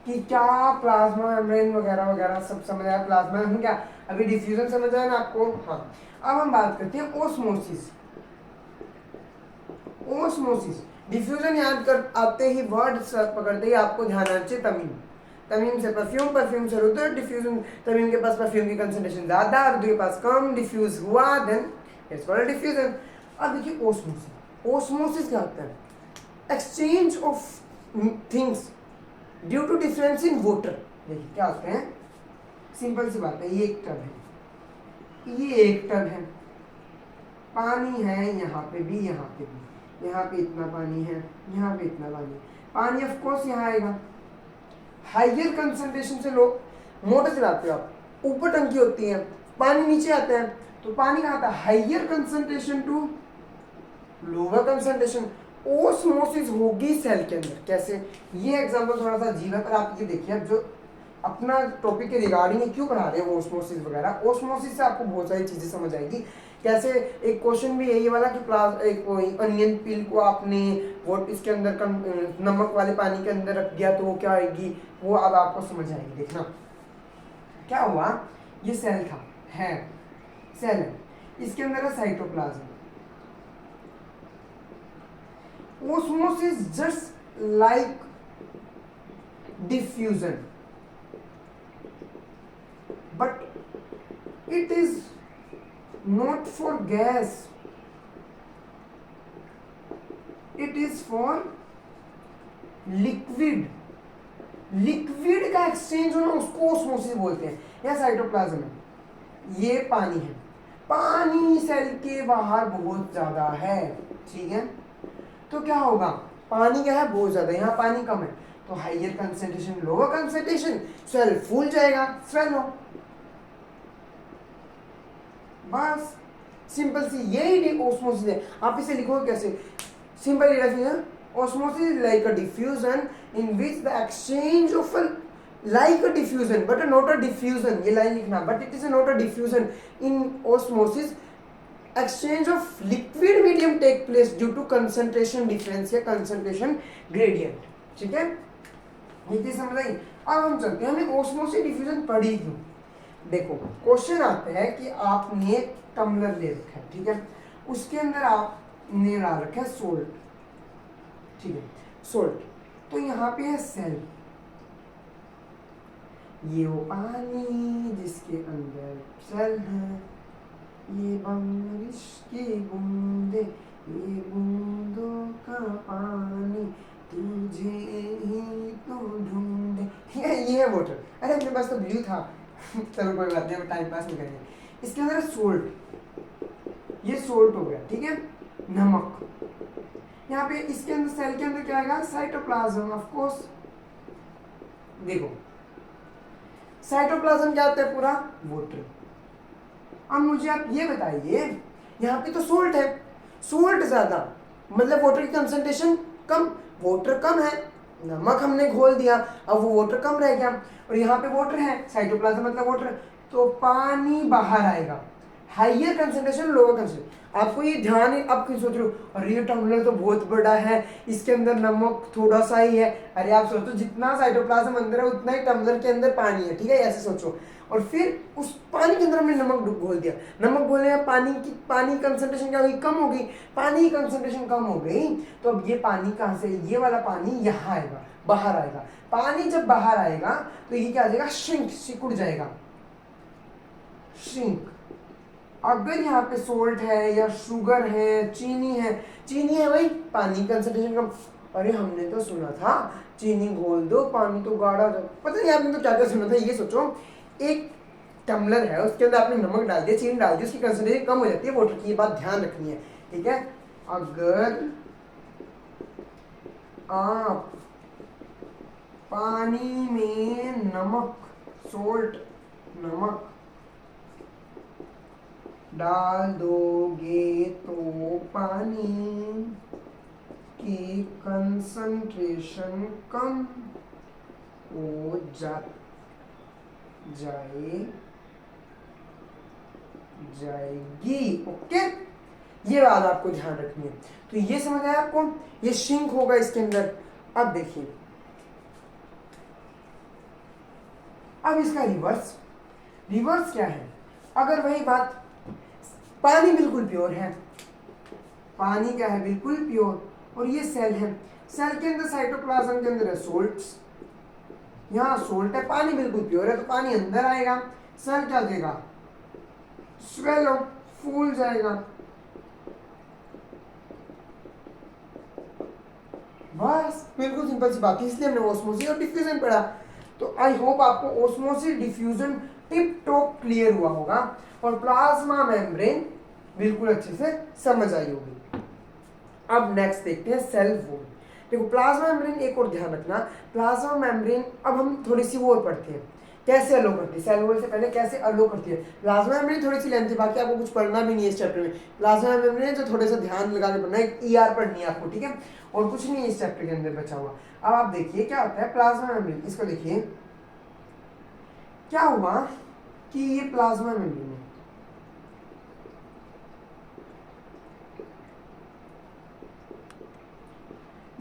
कि क्या प्लाज्मा मेम्ब्रेन वगैरह वगैरह सब समझ आया। प्लाज्मा हम क्या, अभी डिफ्यूजन समझ आया ना आपको। हाँ अब हम बात करते हैं ओस्मोसिस। ओस्मोसिस, डिफ्यूजन याद कर आते ही, वर्ड पकड़ते ही आपको ध्यान आना चाहिए तमीम। तमीम से परफ्यूम, परफ्यूम से रुद्र, डिफ्यूजन, तमीम के पास परफ्यूम की कंसंट्रेशन ज्यादा, रुद्र के पास कम, डिफ्यूज हुआ, देन इट्स कॉल्ड डिफ्यूजन। अब देखिए ओस्मोसिस। ओस्मोसिस क्या होता है, exchange of things due to difference in water. देखिए क्या होते हैं, सिंपल सी बात है, ये एक टब है, ये एक टब है, पानी है यहाँ पे भी, यहाँ पे भी, यहाँ पे इतना पानी है, यहाँ पे इतना पानी। पानी ऑफ कोर्स यहाँ आएगा। हाइयर कंसंट्रेशन से लोग मोटर चलाते हो आप, ऊपर टंकी होती है, पानी नीचे आता है, तो पानी कहाँ आता है, higher concentration to lower concentration. Osmosis होगी सेल के अंदर। कैसे, ये एग्जांपल थोड़ा सा अजीब है, पर आप ये देखिए, अब जो अपना टॉपिक के रिगार्डिंग क्यों पढ़ा रहे हैं ओस्मोसिस वगैरह। ओस्मोसिस से आपको बहुत सारी चीजें समझ आएगी। कैसे, एक क्वेश्चन भी यही वाला कि एक अनियन पील को आपने वो इसके अंदर नमक वाले पानी के अंदर रख दिया तो वो क्या आएगी, वो अब आपको समझ आएगी। देखना क्या हुआ, ये सेल था, है सेल है, इसके अंदर है cytoplasm. Osmosis just like diffusion, but it is not for gas, it is for liquid। Liquid का एक्सचेंज होना उसको ओस्मोसिस बोलते हैं। या साइटोप्लाज्म है, ये पानी है, पानी सेल के बाहर बहुत ज्यादा है, ठीक है, तो क्या होगा, पानी क्या है बहुत ज्यादा, यहाँ पानी कम है, तो higher concentration lower concentration, cell फूल जाएगा, स्वेल हो, बस सिंपल सी यही ओस्मोसिस है। आप इसे लिखो कैसे, simple definition, osmosis is like a diffusion in which the exchange of like a diffusion but not a diffusion, ये लाइन लिखना, but it is not a diffusion in osmosis, exchange of liquid medium take place due to concentration difference या concentration gradient। ठीक है, ये चीज समझ आई। अब हम चलते हैं, हमने osmosis diffusion पढ़ी क्यों, देखो क्वेश्चन आता है कि आपने टम्बलर ले रखा है, ठीक है, उसके अंदर आपने डाल रखा है सोल्ट, ठीक है, सोल्ट, तो यहाँ पे है सेल, ये वो पानी जिसके अंदर सेल है, ये बारिश की बूंदे, ये बूंदों का पानी तुझे ही तो ढूंढे, ठीक है, ये है वाटर। अरे मेरे पास तो ब्लू था चलो कोई बात नहीं, टाइम पास नहीं करेंगे। इसके अंदर सोल्ट, ये सोल्ट हो गया, ठीक है, नमक। यहाँ पे इसके अंदर सेल के अंदर क्या आएगा, साइटोप्लाज्म, ऑफ कोर्स। देखो साइटोप्लाज्म क्या होता है, पूरा वाटर। अब मुझे आप ये बताइए, यहाँ पे तो सोल्ट है, सोल्ट ज्यादा मतलब वाटर की कंसंट्रेशन कम, वाटर कम है, नमक हमने घोल दिया, अब वो वाटर कम रह गया, और यहाँ पे वाटर है, साइटोप्लाज्म मतलब वाटर, तो पानी बाहर आएगा, हाइयर कंसंट्रेशन लोअर कंसंट्रेशन। आपको ये ध्यान है, आप क्यों सोच रहे हो अरे ये टम्बलर तो बहुत बड़ा है, इसके अंदर नमक थोड़ा सा ही है, अरे आप सोचो जितना साइटोप्लाज्म अंदर है उतना ही टम्बलर के अंदर पानी है, ठीक है, ऐसे सोचो। और फिर उस पानी के अंदर हमने नमक घोल दिया, नमक घोलने में पानी कंसंट्रेशन क्या होगी, कम हो गई, पानी की कंसंट्रेशन कम हो गई, तो अब ये पानी कहाँ से, ये वाला पानी यहाँ आएगा, बाहर आएगा। पानी जब बाहर आएगा तो ये क्या आ जाएगा, श्रिंक, सिकुड़ जाएगा, श्रिंक। अगर यहाँ पे सोल्ट है या शुगर है, चीनी है भाई, पानी कंसंट्रेशन कम। अरे हमने तो सुना था चीनी घोल दो पानी तो गाढ़ा हो जाए, पता नहीं आपने तो क्या क्या सुना था। ये सोचो एक टम्बलर है, उसके अंदर आपने नमक डाल दिया, चीनी डाल दी, उसकी कंसंट्रेशन कम हो जाती है वाटर की, ये बात ध्यान रखनी है, ठीक है। अगर आप पानी में नमक, सोल्ट, नमक डाल दोगे तो पानी की कंसंट्रेशन कम हो जाएगी, ओके। ये बात आपको ध्यान रखनी है। तो ये समझ आया आपको, ये श्रिंक होगा इसके अंदर। अब देखिए, अब इसका रिवर्स क्या है, अगर वही बात, पानी बिल्कुल प्योर है, पानी क्या है, बिल्कुल प्योर, और ये सेल है, सेल के अंदर साइटोप्लाज्म के अंदर है सोल्ट्स, यहाँ सोल्ट है, पानी बिल्कुल प्योर है, तो पानी अंदर आएगा, सेल क्या देगा, स्वेलो, फूल जाएगा, बस बिल्कुल सिंपल सी बात है। इसलिए हमने ऑस्मोसिस और डिफ्यूजन पढ़ा। तो आई होप आपको osmosis diffusion tip top clear हुआ होगा और प्लाज्मा मेम्ब्रेन बिल्कुल अच्छे से समझ आई होगी। अब नेक्स्ट देखते हैं सेल वॉल। देखो प्लाज्मा मेम्ब्रेन, एक और ध्यान रखना, प्लाज्मा मेम्ब्रेन अब हम थोड़ी सी वो और पढ़ते हैं कैसे अलो करती है, सेल वॉल से पहले कैसे अलो करती है। प्लाज्मा मेम्ब्रेन थोड़ी सी लेंथ है, बाकी आपको कुछ पढ़ना भी नहीं है इस चैप्टर में। प्लाज्मा मेम्ब्रेन तो थोड़े सा ध्यान लगा के पढ़ना है, ईआर पढ़नी है आपको, ठीक है, और कुछ नहीं है इस चैप्टर के अंदर बचा हुआ। अब आप देखिए क्या होता है प्लाज्मा मेम्ब्रेन, इसको देखिए क्या हुआ कि ये प्लाज्मा मेम्ब्रेन है,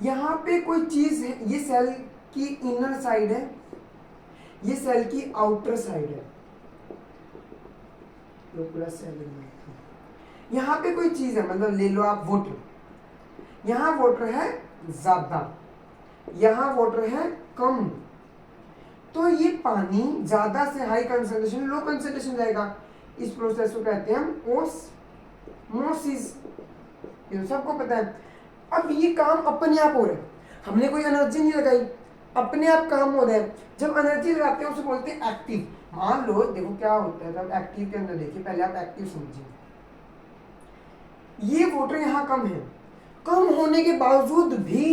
यहाँ पे कोई चीज है, ये सेल की इनर साइड है, ये सेल की आउटर साइड है, पूरा सेल यहाँ पे कोई चीज है, मतलब ले लो आप वाटर, यहाँ वाटर है ज्यादा, यहाँ वाटर है कम, तो ये पानी ज्यादा से हाई कंसंट्रेशन लो कंसंट्रेशन जाएगा। इस प्रोसेस को कहते हैं हम ओस्मोसिस, ये सबको पता है। अब ये काम अपने आप हो रहा है, हमने कोई एनर्जी नहीं लगाई, अपने आप काम हो रहा है। जब एनर्जी लगाते हैं उसे बोलते हैं एक्टिव। मान लो देखो क्या होता है तब एक्टिव के अंदर, देखिए पहले आप एक्टिव समझिए, ये वाटर यहाँ कम है, कम होने के बावजूद भी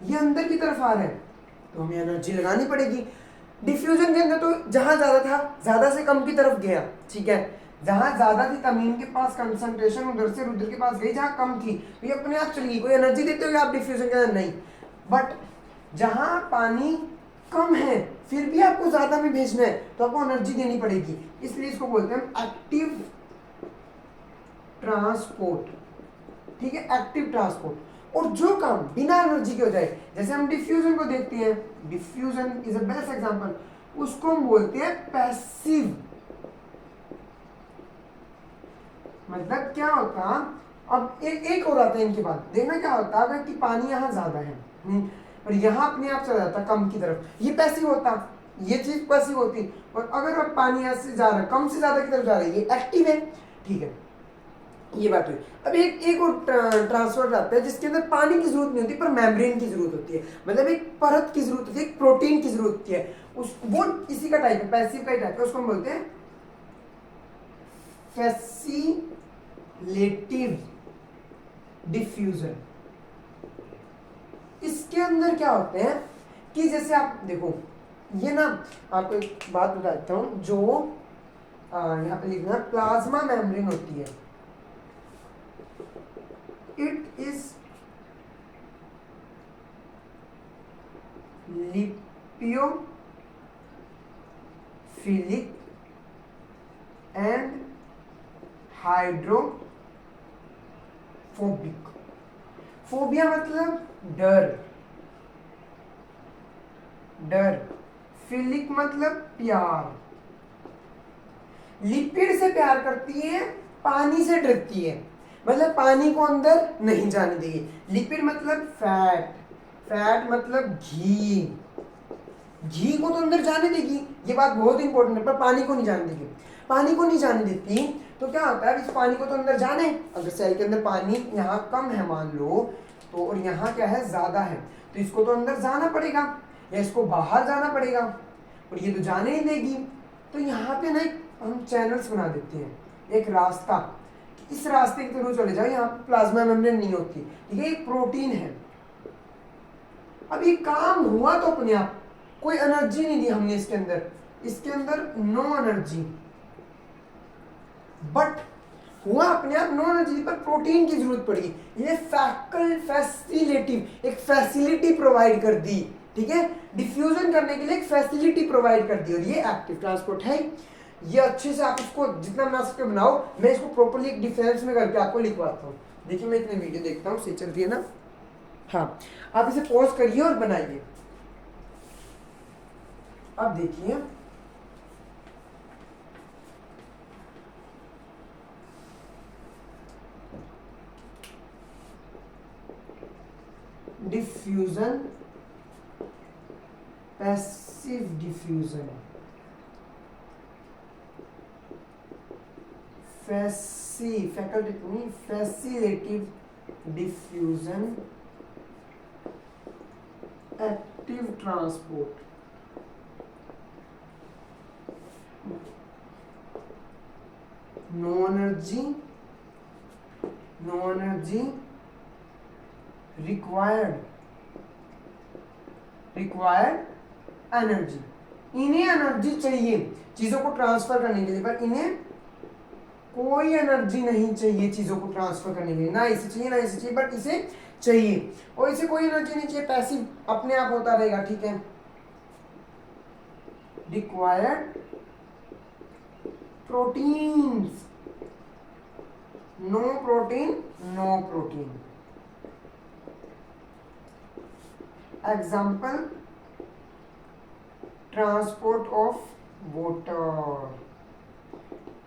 ये अंदर की तरफ आ रहा है, तो हमें एनर्जी लगानी पड़ेगी। डिफ्यूजन के अंदर तो जहां ज्यादा था ज्यादा से कम की तरफ गया, ठीक है, जहां ज्यादा थी तमीन के पास कंसंट्रेशन उधर से रुद्र के पास गई, जहां कम थी तो ये अपने आप चली गई। कोई एनर्जी देते हो आप डिफ्यूजन के अंदर, नहीं। बट जहां पानी कम है फिर भी आपको ज्यादा में भेजना है तो आपको एनर्जी देनी पड़ेगी, इसलिए इसको बोलते हैं एक्टिव ट्रांसपोर्ट, ठीक है, एक्टिव ट्रांसपोर्ट। और जो काम बिना एनर्जी के हो जाए, जैसे हम डिफ्यूजन को देखते हैं, diffusion is a best example, उसको हम बोलते हैं पैसिव मतलब क्या होता, अब एक हो जाता है इनके बाद, देखना क्या होता अगर कि पानी यहाँ ज्यादा है और यहाँ अपने आप चला जाता कम की तरफ, ये पैसिव होता, ये चीज पैसिव होती। और अगर अब पानी यहाँ से जा रहा है, कम से ज्यादा की तरफ जा रहा है, ये एक्टिव है। ठीक है, ये बात हुई। अब एक और ट्रांसफर आता है जिसके अंदर पानी की जरूरत नहीं होती पर मेम्ब्रेन की जरूरत होती है, मतलब एक परत की जरूरत होती है, एक प्रोटीन की जरूरत होती है। उस वो इसी का टाइप है, पैसिव का ही टाइप है, उसको हम बोलते हैं फैसिलेटिव डिफ्यूजन। इसके अंदर क्या होते हैं कि जैसे आप देखो, ये ना आपको एक बात बताता हूं, जो यहाँ पे लिखना प्लाज्मा मेम्ब्रेन होती है, it is lipophilic and hydrophobic. Phobia मतलब डर, डर, फिलिक मतलब प्यार, लिपिड से प्यार करती है, पानी से डरती है, मतलब पानी को अंदर नहीं जाने देगी। लिपिड मतलब फैट, फैट मतलब घी, घी को तो अंदर जाने देगी, ये बात बहुत इंपॉर्टेंट है, पर पानी को नहीं जाने देगी। पानी को नहीं जाने देती तो क्या होता है, इस पानी को तो अंदर जाने, अगर सेल के अंदर पानी यहाँ कम है मान लो तो, और यहाँ क्या है ज्यादा है, तो इसको तो अंदर जाना पड़ेगा या इसको बाहर जाना पड़ेगा, और ये तो जाने ही देगी। तो यहाँ पे ना हम चैनल्स बना देते हैं, एक रास्ता, इस रास्ते के थ्रू चले जाओ, यहाँ पे प्लाज्मा मेम्ब्रेन नहीं होती, ठीक है, एक प्रोटीन है। अब ये काम हुआ तो अपने आप, कोई एनर्जी नहीं दी हमने इसके अंदर नो एनर्जी, बट हुआ अपने आप, नो एनर्जी पर प्रोटीन की जरूरत पड़ी, ये फैसिलेटिव, एक फैसिलिटी प्रोवाइड कर दी, ठीक है, डिफ्यूजन करने के लिए एक फैसिलिटी प्रोवाइड कर दी, और ये एक्टिव ट्रांसपोर्ट है। ये अच्छे से आप इसको जितना बना सकते बनाओ, मैं इसको प्रॉपर्ली एक डिफरेंस में करके आपको लिखवाता हूँ। देखिए मैं इतने वीडियो देखता हूँ, सही चल रही है ना, हाँ, आप इसे पॉज करिए और बनाइए। अब देखिए diffusion, passive diffusion, facilitative diffusion, active transport. No energy required energy, इन्हें एनर्जी चाहिए चीजों को ट्रांसफर करने के लिए, पर इन्हें कोई एनर्जी नहीं चाहिए चीजों को ट्रांसफर करने के लिए, ना इसे चाहिए ना इसे चाहिए, बट इसे चाहिए, और इसे कोई एनर्जी नहीं चाहिए, पैसिव अपने आप होता रहेगा, ठीक है। Required proteins, no protein. Example transport of water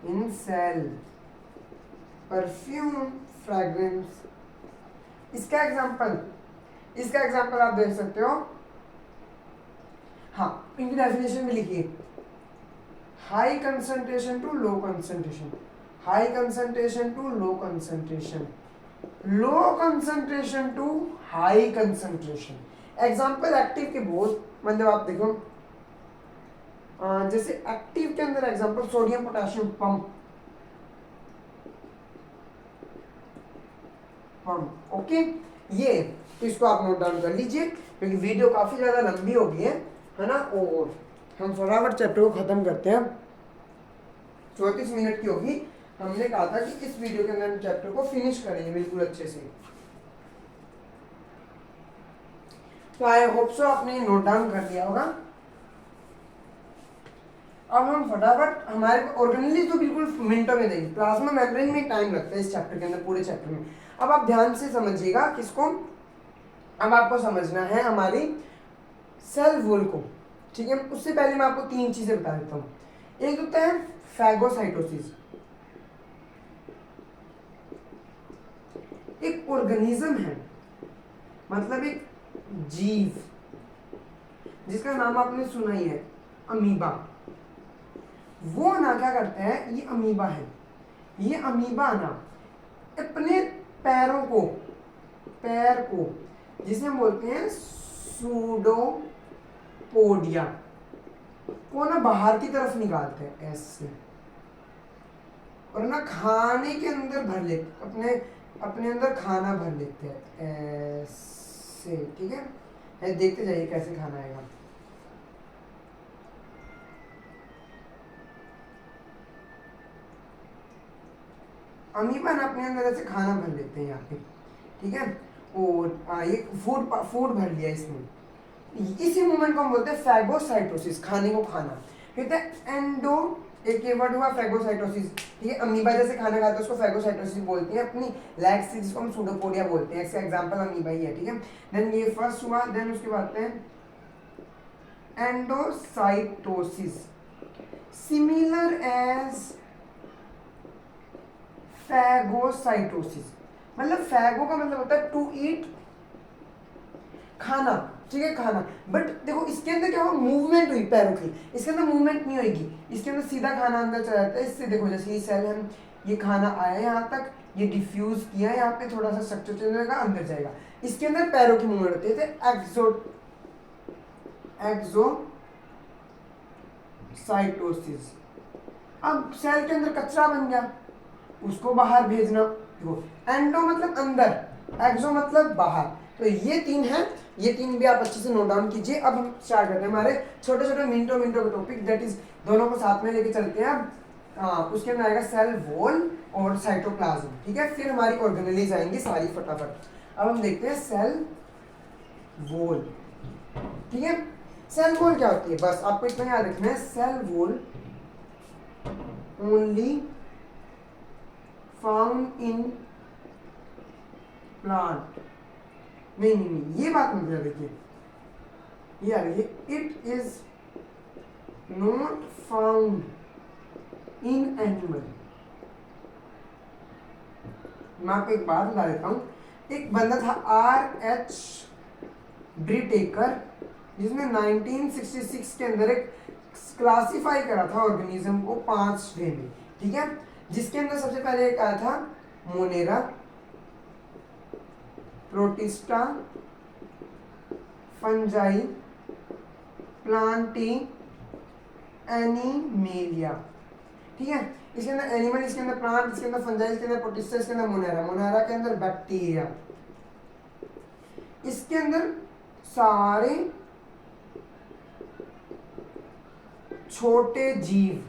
in cell, perfume, fragrance. इसका एग्जाम्पल आप देख सकते हो, हाँ, इनकी डेफिनेशन में लिखिए, high concentration to low concentration, high concentration to low concentration, low concentration to high concentration. Example active के बहुत, मतलब आप देखो जैसे एक्टिव के अंदर example sodium potassium pump, okay, ये इसको आप नोट डाउन कर लीजिए क्योंकि वीडियो काफी ज्यादा लंबी हो गई है ना, और हम फटाफट चैप्टर को खत्म करते हैं, 34 मिनट की होगी। हमने कहा था कि इस वीडियो के अंदर हम चैप्टर को फिनिश करेंगे बिल्कुल अच्छे से, तो आई होप सो आपने नोट डाउन कर लिया होगा। अब हम फटाफट, हमारे ऑर्गेनेली तो बिल्कुल मिनटों में देंगे, प्लाज्मा मेम्ब्रेन में टाइम लगता है इस चैप्टर के अंदर, पूरे चैप्टर में। अब आप ध्यान से समझिएगा किसको, अब आपको समझना है हमारी सेल वॉल को, ठीक है। उससे पहले मैं आपको 3 चीजें बता देता हूँ। एक होता है फैगोसाइटोसिस, एक ऑर्गेनिज्म है, मतलब एक जीव जिसका नाम आपने सुना ही है, अमीबा। वो ना क्या करता है, ये अमीबा है, ये अमीबा ना अपने पैर को जिसे हम बोलते हैं सूडोपोडिया को ना बाहर की तरफ निकालते हैं ऐसे, और ना खाने के अंदर भर लेते, अपने अंदर खाना भर लेते हैं ऐसे, ठीक है। देखते जाइए कैसे खाना आएगा। अमीबा ना अपने अंदर ऐसे खाना भर लेते हैं यहाँ पे, ठीक है। और ये फूड भर लिया इसमें, इसी मूवमेंट को हम बोलते हैं फैगोसाइटोसिस, खाने को खाना। कहते हैं एंडो, एक ये वर्ड हुआ फैगोसाइटोसिस, ठीक है। अमीबा जैसे खाना खाता है उसको फैगोसाइटोसिस बोलते हैं, अपनी लेग्स जिसको हम सूडोपोडिया बोलते हैं, इसका एग्जांपल अमीबा ही है, ठीक है। देन ये फर्स्ट हुआ, देन उसके बाद हैं एंडोसाइटोसिस, सिमिलर एज फैगोसाइटोसिस। मतलब फैगो का मतलब होता है टू ईट, खाना, ठीक है, खाना। बट देखो इसके अंदर क्या होगा, मूवमेंट हुई पैरों की, इसके अंदर मूवमेंट नहीं होगी, इसके अंदर सीधा खाना अंदर चला जाता है। इससे देखो जैसे ये सेल है, ये खाना आया यहाँ तक, ये डिफ्यूज किया यहाँ पे, थोड़ा सा स्ट्रक्चर चेंज होगा, अंदर जाएगा। इसके अंदर पैरों की मूवमेंट होती है, एक्सोसाइटोसिस। अब सेल के अंदर कचरा बन गया, उसको बाहर भेजना। देखो एंडो मतलब अंदर, एक्सो मतलब बाहर। तो ये तीन है, ये तीन भी आप अच्छे से नोट डाउन कीजिए। अब हम स्टार्ट करते हैं हमारे छोटे छोटे मिनटों के टॉपिक, दैट इज दोनों को साथ में लेके चलते हैं। अब उसके अंदर आएगा सेल वॉल और साइटोप्लाज्म, ठीक है। फिर हमारी ऑर्गेनेलीज आएंगी सारी फटाफट। अब हम देखते हैं सेल वॉल, ठीक है। सेल वॉल क्या होती है, बस आपको इतना याद रखना है, cell wall only found in plant. नहीं, ये बात मत याद रखिए, ये आ रही है, it is not found in animal. मैं आपको एक बात बता देता हूँ, एक बंदा था R.H. ब्रिटेकर, जिसने 1966 के अंदर एक क्लासिफाई करा था ऑर्गेनिज्म को 5 वे में, ठीक है। जिसके अंदर सबसे पहले एक आया था Monera, protista, fungi, Plantae, animalia, ठीक है। इसके अंदर एनिमल, इसके अंदर प्लांट, इसके अंदर फंजाई, इसके अंदर प्रोटिस्टा, इसके अंदर मोनेरा, मोनेरा के अंदर बैक्टीरिया, इसके अंदर सारे छोटे जीव,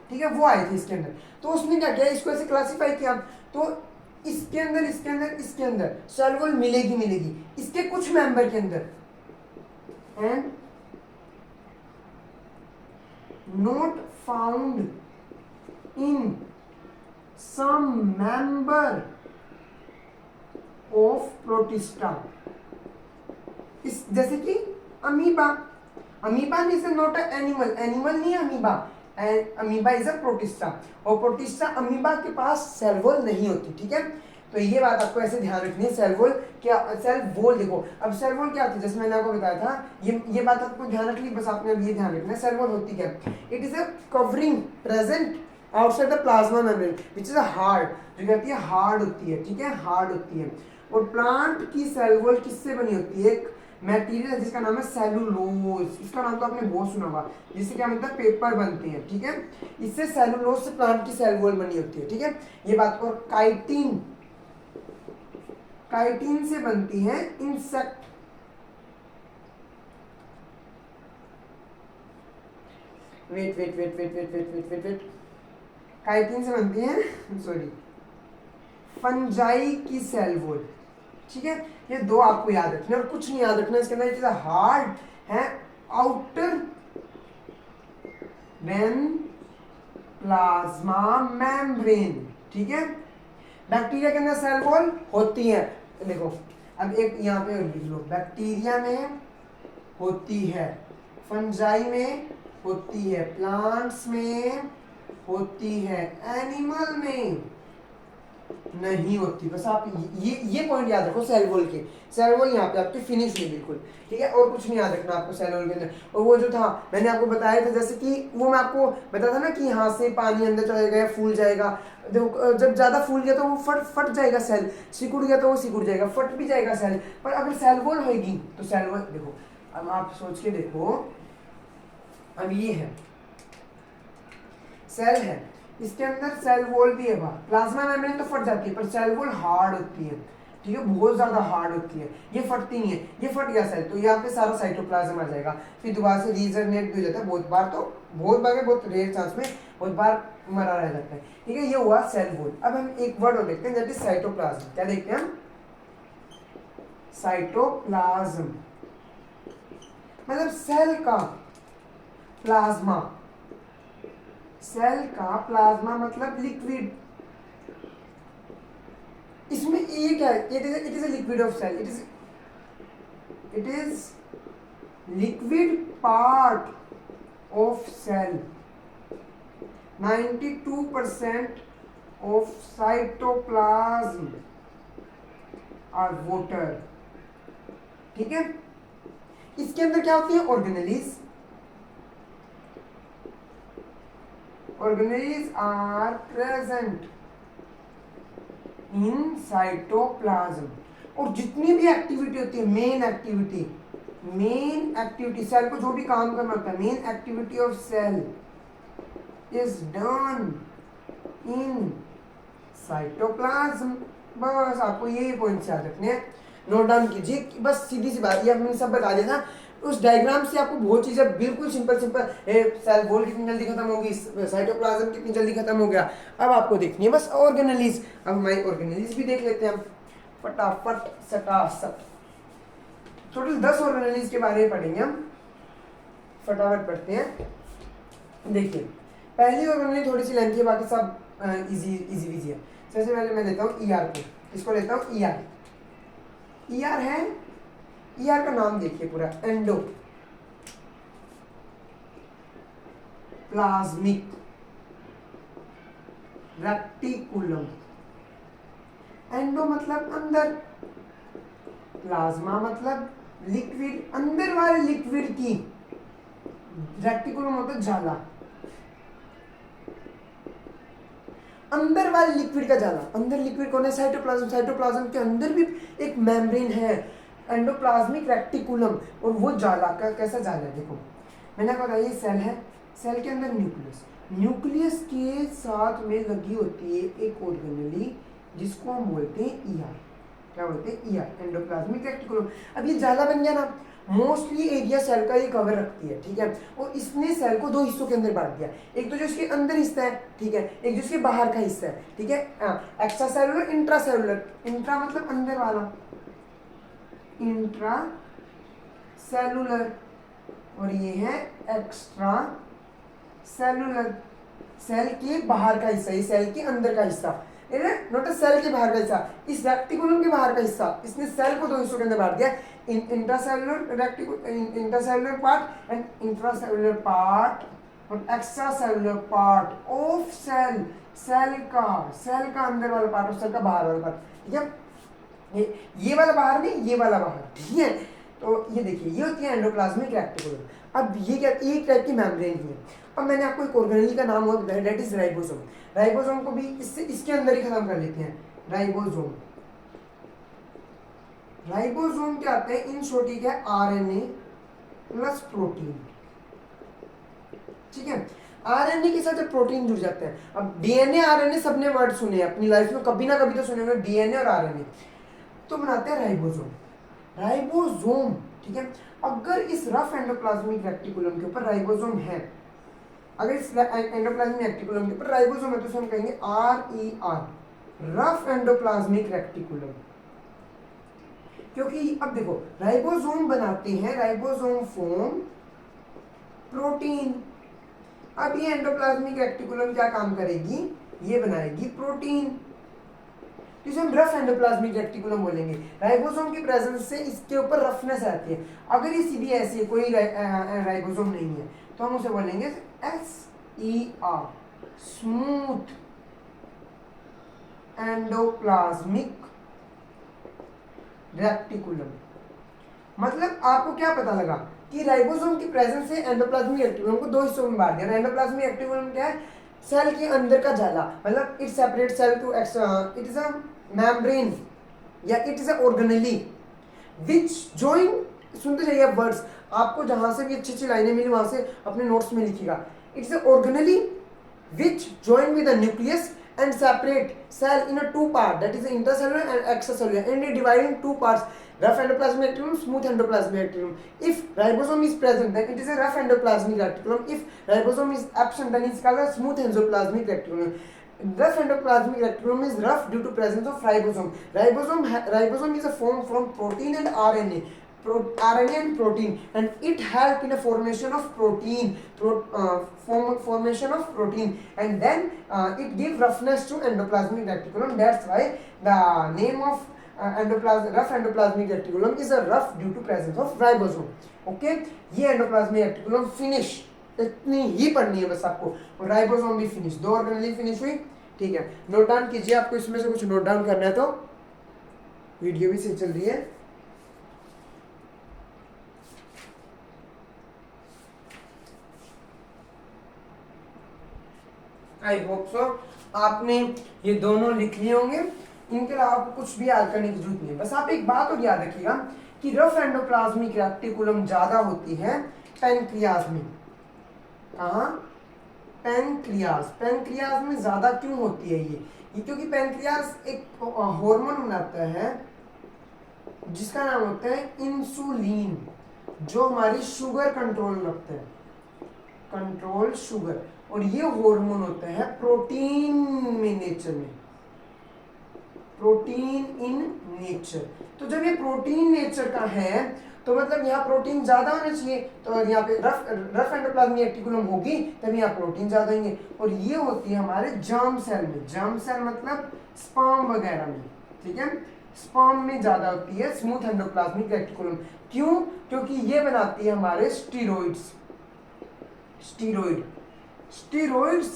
ठीक है, वो आए थे इसके अंदर। तो उसने क्या किया, इसको ऐसे क्लासिफाई किया, तो इसके अंदर सेल वॉल मिलेगी इसके कुछ मेंबर के अंदर, and not found in some member of protista. इस जैसे कि amoeba is not a animal, नहीं है amoeba, amoeba is a protista, और प्रोटिस्टा अमीबा के पास सेल वॉल नहीं होती, ठीक है। तो ये बात आपको ऐसे ध्यान रखनी है। सेल वॉल देखो, अब सेल वॉल क्या होती है, जैसे मैंने आपको बताया था, ये बात आपको ध्यान रखनी, बस आपने अब ये ध्यान रखना है। सेल वॉल होती क्या है, it is a covering present outside the plasma membrane which is a hard, जो कहती है हार्ड होती है, ठीक है, हार्ड होती है। और प्लांट की सेल वॉल किससे बनी होती है, एक मटेरियल है जिसका नाम है सेलुलोज, इसका नाम तो आपने बहुत सुना होगा, जिससे क्या मतलब पेपर बनते हैं, ठीक है। इससे सेलुलोज से प्लांट की सेल वॉल बनी होती है, ठीक है, ये बात। और काइटिन से बनती है इंसेक्ट, वेट, काइटिन से बनती है फंजाई की सेल वॉल, ठीक है। ये दो आपको याद रखना और कुछ नहीं याद रखना इसके अंदर। इट इज हार्ड है आउटर देन प्लाज्मा मेम्ब्रेन, ठीक है। बैक्टीरिया के अंदर सेल वॉल होती है, देखो अब एक यहाँ पे लिख लो, बैक्टीरिया में होती है, फंजाई में होती है, प्लांट्स में होती है, एनिमल में नहीं होती। बस आप ये पॉइंट याद रखो सेल वॉल के। सेल वॉल यहाँ पे आपकी फिनिश हुई बिल्कुल, ठीक है, और कुछ नहीं याद रखना आपको सेल वॉल के अंदर। और वो जो था मैंने आपको बताया था, जैसे कि वो मैं आपको बताया था ना कि यहाँ से पानी अंदर चला जाएगा, फूल जाएगा। देखो जब ज़्यादा फूल गया तो वो फट जाएगा सेल, सिकुड़ गया तो वो सिकुड़ जाएगा, फट भी जाएगा सेल। पर अगर सेल वॉल होगी तो सेल वॉल देखो, अब आप सोच के देखो, अब ये है सेल है, इसके अंदर सेल वॉल भी है बाहर। प्लाज्मा मेम्ब्रेन तो फट जाती है, पर सेल वॉल हार्ड होती है, ठीक है, बहुत ज्यादा हार्ड होती है, ये फटती नहीं है। ये फट गया सेल तो यहाँ पे सारा साइटोप्लाज्म आ जाएगा, फिर दोबारा से रीजनरेट भी हो जाता है बहुत बार, तो बहुत बार, बहुत रेयर चांस में बहुत बार मरा रह जाता है, ठीक है। ये हुआ सेल वॉल। अब हम एक वर्ड और देखते हैं, दैट इज साइटोप्लाज्म। क्या देखते हैं हम? साइटोप्लाज्म मतलब सेल का प्लाज्मा। सेल का प्लाज्मा मतलब लिक्विड। इसमें ये क्या है? It is a liquid of cell, it is liquid part of cell. 92% of cytoplasm are water, ठीक है। इसके अंदर क्या होती है? Organelles. Organelles are present in cytoplasm। और जितनी भी एक्टिविटी होती है, मेन एक्टिविटी सेल को जो भी काम करना होता है, main activity of cell is done in cytoplasm. बस आपको यही पॉइंट्स याद रखने हैं, नोट डाउन कीजिए। बस सीधी सी बात, ये मैंने सब बता दिया था। उस डायग्राम से आपको बहुत चीजें बिल्कुल सिंपल सेल वॉल कितनी जल्दी खत्म होगी, साइटोप्लाज्म कितनी जल्दी खत्म हो गया, अब आपको देखनी है बस ऑर्गेनेलीज। अब हमारी ऑर्गेनेलीज भी देख लेते हैं हम फटाफट सटासट। टोटल 10 ऑर्गेनेलीज के बारे में पढ़ेंगे हम, फटाफट पढ़ते हैं। देखिए पहली ऑर्गेनेलीज थोड़ी सी लेंथी है, बाकी सब इजी है। सबसे पहले मैं लेता हूँ ईआर को, इसको लेता हूँ ईआर। ईआर है, ईआर का नाम देखिए पूरा, एंडो प्लाज्मिक रेक्टिकुलम। एंडो मतलब अंदर, प्लाज्मा मतलब लिक्विड, अंदर वाले लिक्विड की, रेक्टिकुलम मतलब जाला, अंदर वाले लिक्विड का जाला। अंदर लिक्विड कौन है? साइटोप्लाज्म। साइटोप्लाज्म के अंदर भी एक मेम्ब्रेन है, एंडोप्लाज्मिक रेक्टिकुलम, और वो जाला का कैसा जाला है देखो, मैंने कहा ये सेल है, सेल के अंदर न्यूक्लियस, न्यूक्लियस के साथ में लगी होती है एक ऑर्गेनेली जिसको हम बोलते हैं ईआर। क्या बोलते हैं? ER, endoplasmic reticulum. अब ये जाला बन गया ना, मोस्टली एरिया सेल का ये कवर रखती है, ठीक है। और इसने सेल को दो हिस्सों के अंदर बांट दिया, एक तो जो इसके अंदर हिस्सा है, ठीक है, एक जो इसके बाहर का हिस्सा है, ठीक है। Extra cellular, intra cellular. Intra मतलब अंदर वाला, इंट्रा सेलुलर, और ये है एक्स्ट्रा सेलुलर, सेल के बाहर का हिस्सा, ये सेल के अंदर का हिस्सा, नोट सेल के बाहर का हिस्सा, इस रेक्टिकुलम के बाहर का हिस्सा। इसने सेल को दो हिस्सों के अंदर बांट दिया, intracellular part and intracellular part और extracellular part of cell. Cell का अंदर वाला पार्ट और सेल का बाहर वाला पार्ट, ठीक है। ये वाला बाहर नहीं, ये वाला बाहर, ठीक है। तो ये देखिए, ये होती है एंडोप्लाज्मिक रेक्टिकुलम। अब ये क्या, एक टाइप की मेम्ब्रेन ही है। अब मैंने आपको एक ऑर्गेनेल का नाम हुआ, दैट इज राइबोसोम। राइबोसोम को भी इसके अंदर ही खत्म कर लेते हैं, राइबोसोम। राइबोसोम क्या आते हैं? इन शॉर्ट क्या है? आरएनए प्लस प्रोटीन, ठीक है। आरएनए के साथ जब प्रोटीन जुड़ जाते हैं, अब डीएनए आरएनए सबने वर्ड सुने अपनी लाइफ में, कभी ना कभी तो सुने होंगे डीएनए और आरएनए, तो बनाते हैं राइबोसोम। राइबोसोम, ठीक है। अगर इस रफ एंडोप्लाज्मिक रेक्टिकुलम के ऊपर राइबोसोम है, अगर इस एंडोप्लाज्मिक रेक्टिकुलम के ऊपर राइबोसोम है, तो हम कहेंगे RER, रफ एंडोप्लाज्मिक रेक्टिकुलम। क्योंकि अब देखो, राइबोसोम बनाते हैं, राइबोसोम फॉर्म प्रोटीन। अब ये एंडोप्लाज्मिक रेक्टिकुलम क्या काम करेगी? ये बनाएगी प्रोटीन, जिसे हम रफ एंडोप्लाज्मिक रेक्टिकुलम बोलेंगे। राइबोसोम की प्रेजेंस से इसके ऊपर रफनेस आती है। अगर ये सीधी ऐसी है, कोई राइबोसोम नहीं है, तो हम उसे बोलेंगे SER, स्मूथ एंडोप्लाज्मिक रेक्टिकुलम। मतलब आपको क्या पता लगा कि राइबोसोम की प्रेजेंस से एंडोप्लाज्मिक रेक्टिकुलम को दो हिस्सों में बांट दिया। एंडोप्लाज्मिक रेक्टिकुलम क्या है? सेल के अंदर का जाला, मतलब it separate cell to it is a membrane या it is a organelle which join. सुनते जाइए वर्ड्स, आपको जहां से भी अच्छी अच्छी लाइनें मिली वहां से अपने नोट्स में लिखिएगा। It's a organelle which join with the nucleus and separate cell in a two part, that is intracellular and extracellular, and they divide in two parts, rough endoplasmic reticulum, smooth endoplasmic reticulum. If ribosome is present then it is a rough endoplasmic reticulum. If ribosome is absent then it's called a smooth endoplasmic reticulum. Rough endoplasmic reticulum is rough due to presence of ribosome. Ribosome is a form from protein and RNA. RNA and protein, and it help in the formation of protein, formation of protein, and then it give roughness to endoplasmic reticulum. That's why the name of rough endoplasmic reticulum is a rough due to presence of ribosome. Okay, ये endoplasmic reticulum finish, इतनी ही पढ़नी है बस आपको। और ribosome भी finish, दो organelle finish हुई। ठीक है, नोट डाउन कीजिए। आपको इसमें से कुछ नोट डाउन करना है तो वीडियो भी सही चल रही है। आई होप सो आपने ये दोनों लिख लिए होंगे। इनके अलावा आपको कुछ भी याद करने की जरूरत नहीं है। बस आप एक बात और याद रखिएगा कि रफ एंडोप्लाज्मिक रेक्टिकुलम ज्यादा होती है पैनक्रियाज में। कहाँ? पैनक्रियाज में ज्यादा क्यों होती है ये क्योंकि पैनक्रियाज एक हार्मोन बनाता है जिसका नाम होता है इंसुलिन, जो हमारी शुगर कंट्रोल रखता है, कंट्रोल शुगर। और ये हार्मोन होता है प्रोटीन में, नेचर में, प्रोटीन इन नेचर। तो जब ये प्रोटीन नेचर का है तो मतलब यहाँ प्रोटीन ज्यादा होना चाहिए। तो यहाँ पे रफ एंडोप्लाज्मिक रेक्टिकुलम होगी तब यहाँ प्रोटीन ज्यादा होंगे। और ये होती है हमारे जर्म सेल में, जर्म सेल मतलब स्पर्म वगैरह में। ठीक है, स्पर्म में ज्यादा होती है स्मूथ एंडोप्लाज्मिक रेक्टिकुलम। क्यों? क्योंकि ये बनाती है हमारे स्टीरॉइड्स। स्टीरॉइड्स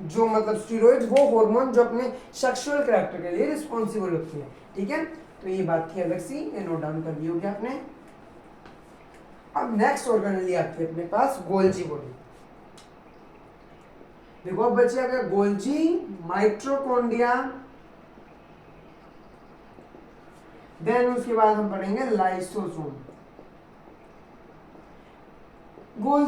जो मतलब स्टीरॉइड्स वो हार्मोन जो अपने सेक्सुअल कैरेक्टर के लिए रिस्पॉन्सिबल होती है। ठीक है, तो ये बात थी अलग सी, ये नोट डाउन कर ली होगी आपने। अब नेक्स्ट ऑर्गेनेली आती है अपने पास गोल्जी बॉडी। देखो अब बचे अगर गोल्जी, माइटोकॉन्ड्रिया, देन उसके बाद हम पढ़ेंगे लाइसोसोम। गोल्जी